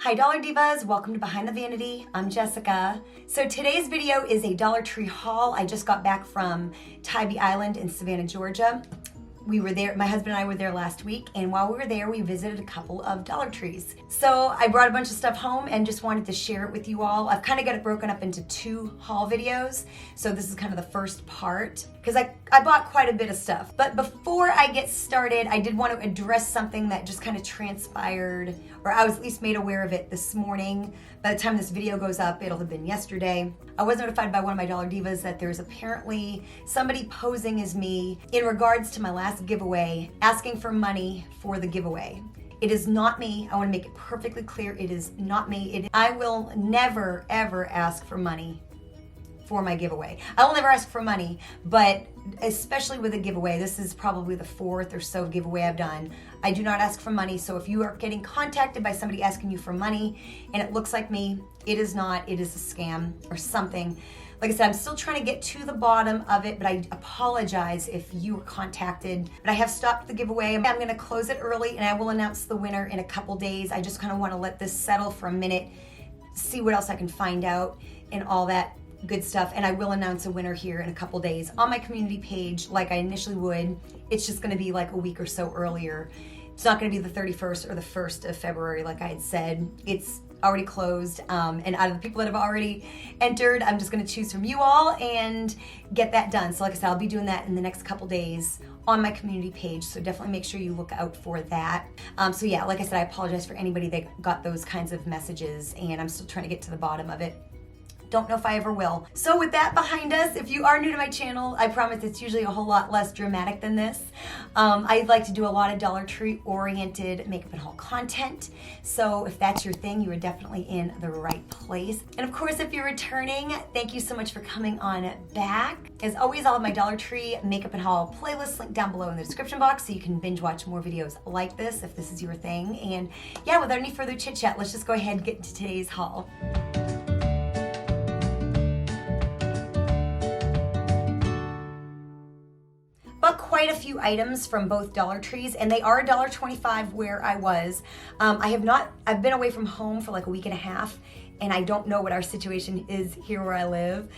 Hi Dollar Divas, welcome to Behind the Vanity. I'm Jessica. So today's video is a Dollar Tree haul. I just got back from Tybee Island in Savannah, Georgia. We were there, my husband and I were there last week, and while we were there, we visited a couple of Dollar Trees. So I brought a bunch of stuff home and just wanted to share it with you all. I've kind of got it broken up into two haul videos. So this is kind of the first part, because I bought quite a bit of stuff. But before I get started, I did want to address something that just kind of transpired, or I was at least made aware of it this morning. By the time this video goes up, it'll have been yesterday. I was notified by one of my Dollar Divas that there's apparently somebody posing as me in regards to my last giveaway, asking for money for the giveaway. It is not me. I want to make it perfectly clear. It is not me. I will never, ever ask for money for my giveaway. I will never ask for money, but especially with a giveaway, this is probably the fourth or so giveaway I've done. I do not ask for money, so if you are getting contacted by somebody asking you for money and it looks like me, it is not, it is a scam or something. Like I said, I'm still trying to get to the bottom of it, but I apologize if you were contacted. But I have stopped the giveaway. I'm gonna close it early and I will announce the winner in a couple days. I just kind of want to let this settle for a minute, see what else I can find out and all that good stuff, and I will announce a winner here in a couple days on my community page like I initially would. It's just going to be like a week or so earlier. It's not going to be the 31st or the 1st of February like I had said. It's already closed, and out of the people that have already entered, I'm just going to choose from you all and get that done. So like I said, I'll be doing that in the next couple days on my community page, so definitely make sure you look out for that. So yeah, like I said, I apologize for anybody that got those kinds of messages, and I'm still trying to get to the bottom of it. Don't know if I ever will. So with that behind us, if you are new to my channel, I promise it's usually a whole lot less dramatic than this. I like to do a lot of Dollar Tree oriented makeup and haul content. So if that's your thing, you are definitely in the right place. And of course, if you're returning, thank you so much for coming on back. As always, I'll have my Dollar Tree makeup and haul playlist linked down below in the description box so you can binge watch more videos like this if this is your thing. And yeah, without any further chit chat, let's just go ahead and get into today's haul. But quite a few items from both Dollar Trees, and they are $1.25 where I was. I've been away from home for like a week and a half, and I don't know what our situation is here where I live.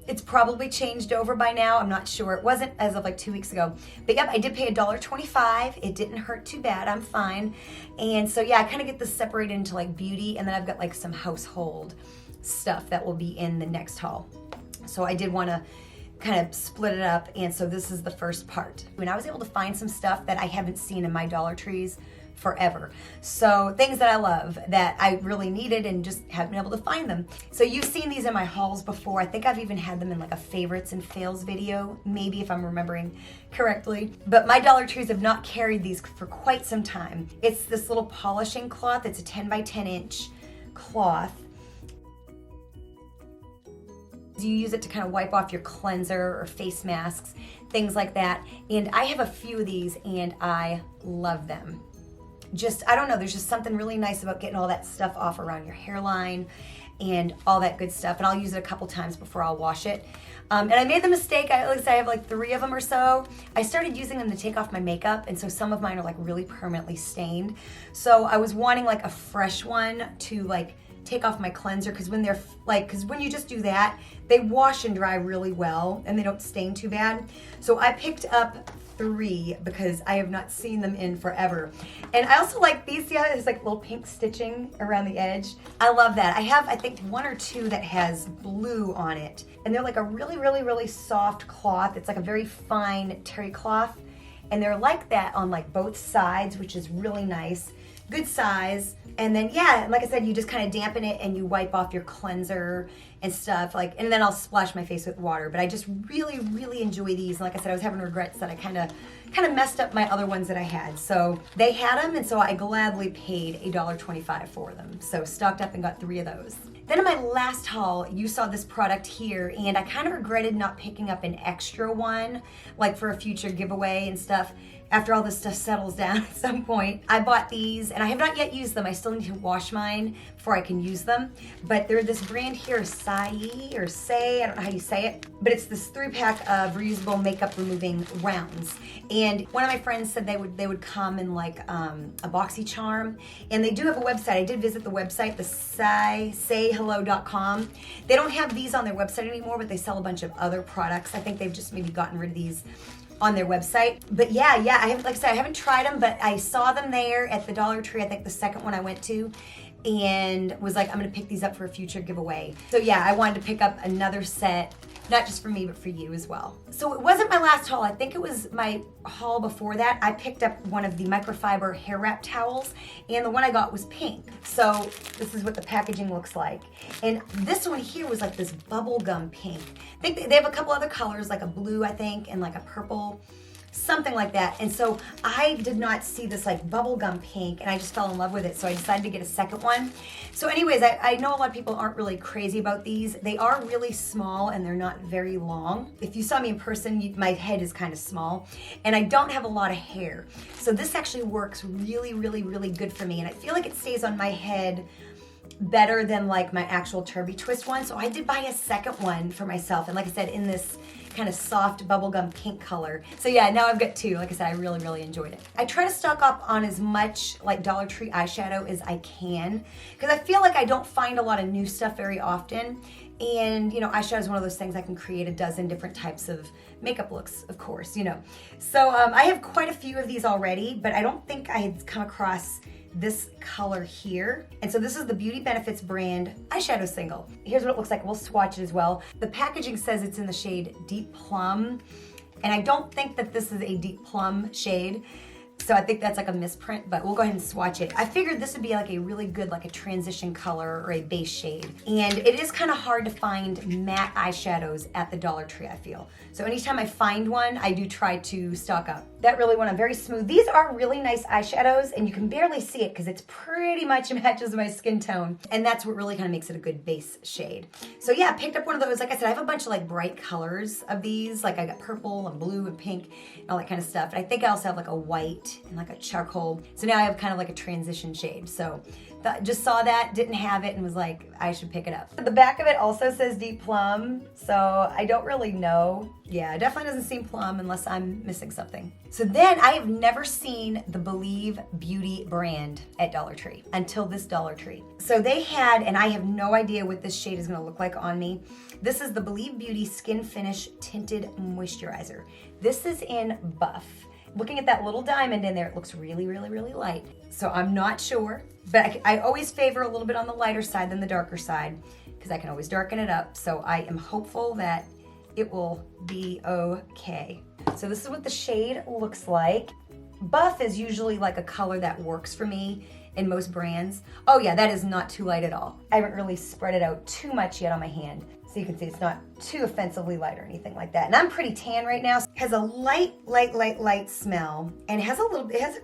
It's probably changed over by now, I'm not sure. It wasn't as of like 2 weeks ago. But yep, I did pay $1.25. It didn't hurt too bad, I'm fine. And so yeah, I kind of get this separated into like beauty, and then I've got like some household stuff that will be in the next haul. So I did want to kind of split it up, and so this is the first part. When I was able to find some stuff that I haven't seen in my Dollar Trees forever. So things that I love that I really needed and just haven't been able to find them. So you've seen these in my hauls before. I think I've even had them in like a favorites and fails video, maybe if I'm remembering correctly. But my Dollar Trees have not carried these for quite some time. It's this little polishing cloth. It's a 10 by 10 inch cloth. You use it to kind of wipe off your cleanser or face masks, things like that. And I have a few of these and I love them. I don't know, there's just something really nice about getting all that stuff off around your hairline and all that good stuff. And I'll use it a couple times before I'll wash it. And I made the mistake, I have like 3 of them or so. I started using them to take off my makeup, and so some of mine are like really permanently stained. So I was wanting like a fresh one to like take off my cleanser, because when you just do that, they wash and dry really well and they don't stain too bad. So I picked up 3 because I have not seen them in forever. And I also like these. See how there's like little pink stitching around the edge? I love that. I have, I think, 1 or 2 that has blue on it, and they're like a really, really, really soft cloth. It's like a very fine terry cloth, and they're like that on like both sides, which is really nice. Good size. And then yeah, like I said, you just kind of dampen it and you wipe off your cleanser and stuff, and then I'll splash my face with water. But I just really, really enjoy these. And like I said, I was having regrets that I kind of messed up my other ones that I had. So they had them, and so I gladly paid $1.25 for them. So stocked up and got 3 of those. Then in my last haul, you saw this product here, and I kind of regretted not picking up an extra one, like for a future giveaway and stuff. after all this stuff settles down at some point. I bought these and I have not yet used them. I still need to wash mine before I can use them. But they're this brand here, Sai or Say, I don't know how you say it. But it's this 3-pack of reusable makeup removing rounds. And one of my friends said they would come in like a BoxyCharm. And they do have a website. I did visit the website, the sayhello.com. They don't have these on their website anymore, but they sell a bunch of other products. I think they've just maybe gotten rid of these on their website. But yeah, I have, like I said, I haven't tried them, but I saw them there at the Dollar Tree, I think the second one I went to, and was like, I'm gonna pick these up for a future giveaway. So yeah, I wanted to pick up another set, not just for me, but for you as well. So it wasn't my last haul. I think it was my haul before that. I picked up one of the microfiber hair wrap towels, and the one I got was pink. So this is what the packaging looks like. And this one here was like this bubblegum pink. I think they have a couple other colors, like a blue, I think, and like a purple, something like that. And so I did not see this like bubblegum pink, and I just fell in love with it. So I decided to get a second one. So anyways, I know a lot of people aren't really crazy about these. They are really small and they're not very long. If you saw me in person, my head is kind of small and I don't have a lot of hair. So this actually works really, really, really good for me. And I feel like it stays on my head better than like my actual Turby Twist one. So I did buy a second one for myself. And like I said, in this kind of soft bubblegum pink color. So yeah, now I've got two. Like I said, I really, really enjoyed it. I try to stock up on as much like Dollar Tree eyeshadow as I can, because I feel like I don't find a lot of new stuff very often. And you know, eyeshadow is one of those things I can create a dozen different types of makeup looks, of course, you know. So I have quite a few of these already, but I don't think I had come across this color here. And so this is the Beauty Benefits brand eyeshadow single. Here's what it looks like. We'll swatch it as well. The packaging says it's in the shade Deep Plum, and I don't think that this is a Deep Plum shade. So I think that's like a misprint, but we'll go ahead and swatch it. I figured this would be like a really good, like a transition color or a base shade. And it is kind of hard to find matte eyeshadows at the Dollar Tree, I feel. So anytime I find one, I do try to stock up. That really went on very smooth. These are really nice eyeshadows, and you can barely see it because it's pretty much matches my skin tone. And that's what really kind of makes it a good base shade. So yeah, I picked up one of those. Like I said, I have a bunch of like bright colors of these. Like I got purple and blue and pink and all that kind of stuff. And I think I also have like a white and like a charcoal. So now I have kind of like a transition shade. So just saw that, didn't have it, and was like, I should pick it up. The back of it also says Deep Plum, so I don't really know. Yeah, it definitely doesn't seem plum unless I'm missing something. So then I have never seen the Believe Beauty brand at Dollar Tree until this Dollar Tree. So they had, and I have no idea what this shade is gonna look like on me. This is the Believe Beauty Skin Finish Tinted Moisturizer. This is in Buff. Looking at that little diamond in there, it looks really, really, really light. So I'm not sure, but I always favor a little bit on the lighter side than the darker side, because I can always darken it up. So I am hopeful that it will be okay. So this is what the shade looks like. Buff is usually like a color that works for me in most brands. Oh yeah, that is not too light at all. I haven't really spread it out too much yet on my hand. So you can see it's not too offensively light or anything like that. And I'm pretty tan right now. It has a light smell, and it has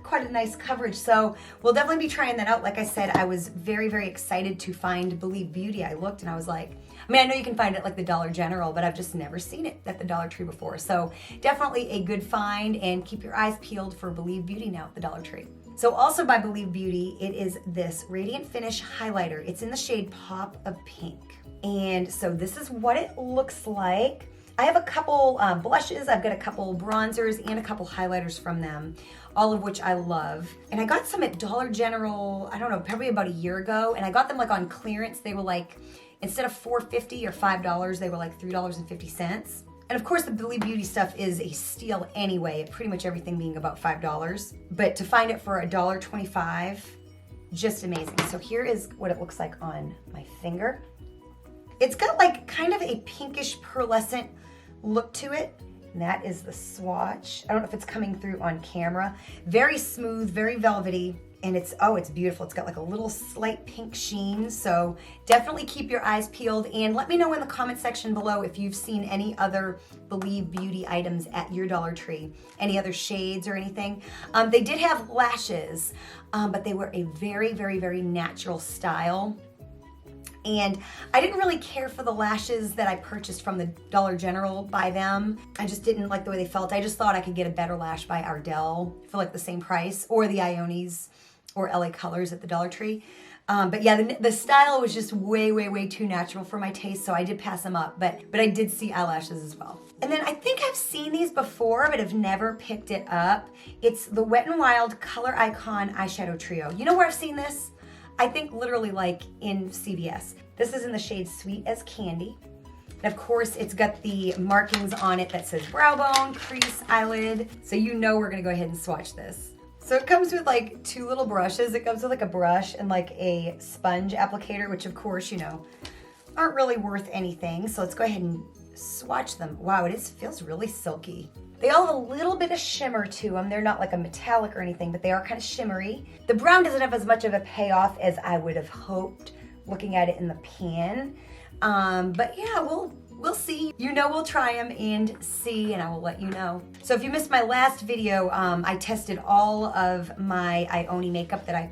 quite a nice coverage. So we'll definitely be trying that out. Like I said, I was very, very excited to find Believe Beauty. I looked and I was like, I mean, I know you can find it at like the Dollar General, but I've just never seen it at the Dollar Tree before. So definitely a good find, and keep your eyes peeled for Believe Beauty now at the Dollar Tree. So also by Believe Beauty, it is this Radiant Finish highlighter. It's in the shade Pop of Pink. And so this is what it looks like. I have a couple blushes, I've got a couple bronzers, and a couple highlighters from them, all of which I love. And I got some at Dollar General, I don't know, probably about a year ago, and I got them like on clearance. They were like, instead of $4.50 or $5, they were like $3.50. And of course the Believe Beauty stuff is a steal anyway, pretty much everything being about $5. But to find it for $1.25, just amazing. So here is what it looks like on my finger. It's got like kind of a pinkish pearlescent look to it. And that is the swatch. I don't know if it's coming through on camera. Very smooth, very velvety, and it's beautiful. It's got like a little slight pink sheen. So definitely keep your eyes peeled, and let me know in the comment section below if you've seen any other Believe Beauty items at your Dollar Tree, any other shades or anything. They did have lashes, but they were a very, very, very natural style. And I didn't really care for the lashes that I purchased from the Dollar General by them. I just didn't like the way they felt. I just thought I could get a better lash by Ardell for like the same price, or the Ionis or LA Colors at the Dollar Tree. But yeah, the style was just way too natural for my taste, so I did pass them up, but I did see eyelashes as well. And then I think I've seen these before, but have never picked it up. It's the Wet n Wild Color Icon Eyeshadow Trio. You know where I've seen this? I think literally like in CVS. This is in the shade Sweet as Candy. And of course, it's got the markings on it that says brow bone, crease, eyelid. So you know we're gonna go ahead and swatch this. So it comes with like 2 little brushes. It comes with like a brush and like a sponge applicator, which of course, you know, aren't really worth anything. So let's go ahead and swatch them. Wow, it feels really silky. They all have a little bit of shimmer to them. They're not like a metallic or anything, but they are kind of shimmery. The brown doesn't have as much of a payoff as I would have hoped looking at it in the pan. But yeah, we'll see. You know, we'll try them and see, and I will let you know. So if you missed my last video, I tested all of my Ioni makeup that I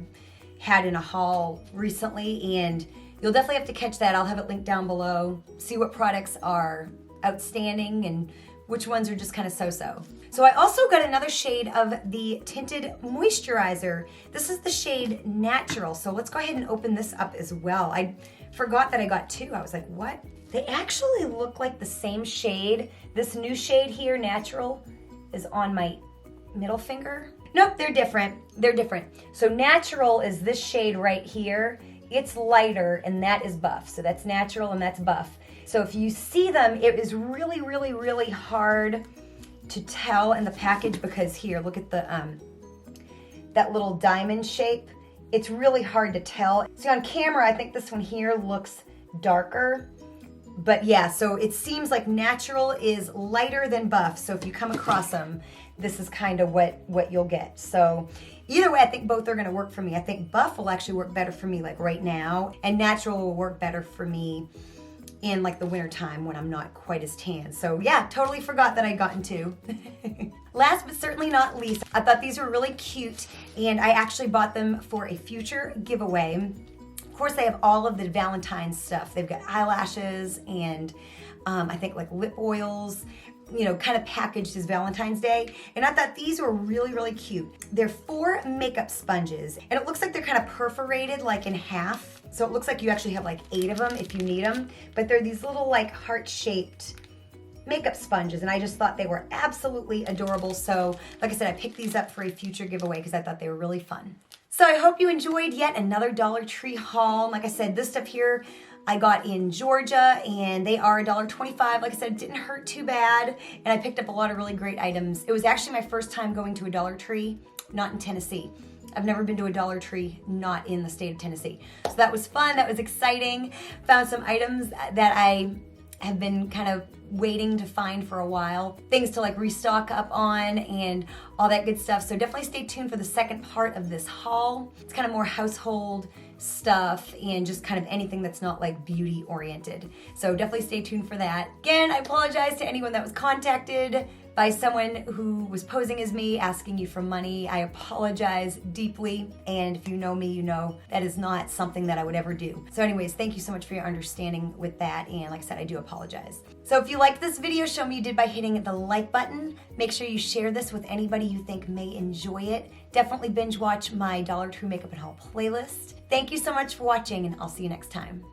had in a haul recently, and you'll definitely have to catch that. I'll have it linked down below. See what products are outstanding and which ones are just kind of so-so. So I also got another shade of the tinted moisturizer. This is the shade Natural. So let's go ahead and open this up as well. I forgot that I got 2. I was like, what? They actually look like the same shade. This new shade here, Natural, is on my middle finger. Nope, they're different. They're different. So Natural is this shade right here. It's lighter, and that is Buff. So that's Natural and that's Buff. So if you see them, it is really hard to tell in the package, because here, look at the that little diamond shape. It's really hard to tell. See, on camera, I think this one here looks darker. But yeah, so it seems like Natural is lighter than Buff. So if you come across them, this is kind of what you'll get. So either way, I think both are gonna work for me. I think Buff will actually work better for me like right now, and Natural will work better for me in like the winter time when I'm not quite as tan. So yeah, totally forgot that I'd gotten 2. Last but certainly not least, I thought these were really cute, and I actually bought them for a future giveaway. Of course, they have all of the Valentine's stuff. They've got eyelashes and I think like lip oils, you know, kind of packaged as Valentine's Day. And I thought these were really cute. They're 4 makeup sponges, and it looks like they're kind of perforated like in half. So it looks like you actually have like 8 of them if you need them, but they're these little like heart-shaped makeup sponges, and I just thought they were absolutely adorable. So like I said, I picked these up for a future giveaway because I thought they were really fun. So I hope you enjoyed yet another Dollar Tree haul. And like I said, this stuff here I got in Georgia, and they are $1.25. Like I said, it didn't hurt too bad, and I picked up a lot of really great items. It was actually my first time going to a Dollar Tree, not in Tennessee. I've never been to a Dollar Tree not in the state of Tennessee. So that was fun, that was exciting. Found some items that I have been kind of waiting to find for a while. Things to like restock up on and all that good stuff. So definitely stay tuned for the second part of this haul. It's kind of more household stuff and just kind of anything that's not like beauty oriented. So definitely stay tuned for that. Again, I apologize to anyone that was contacted by someone who was posing as me, asking you for money. I apologize deeply, and if you know me, you know that is not something that I would ever do. So anyways, thank you so much for your understanding with that, and like I said, I do apologize. So if you liked this video, show me you did by hitting the like button. Make sure you share this with anybody you think may enjoy it. Definitely binge watch my Dollar Tree Makeup and Haul playlist. Thank you so much for watching, and I'll see you next time.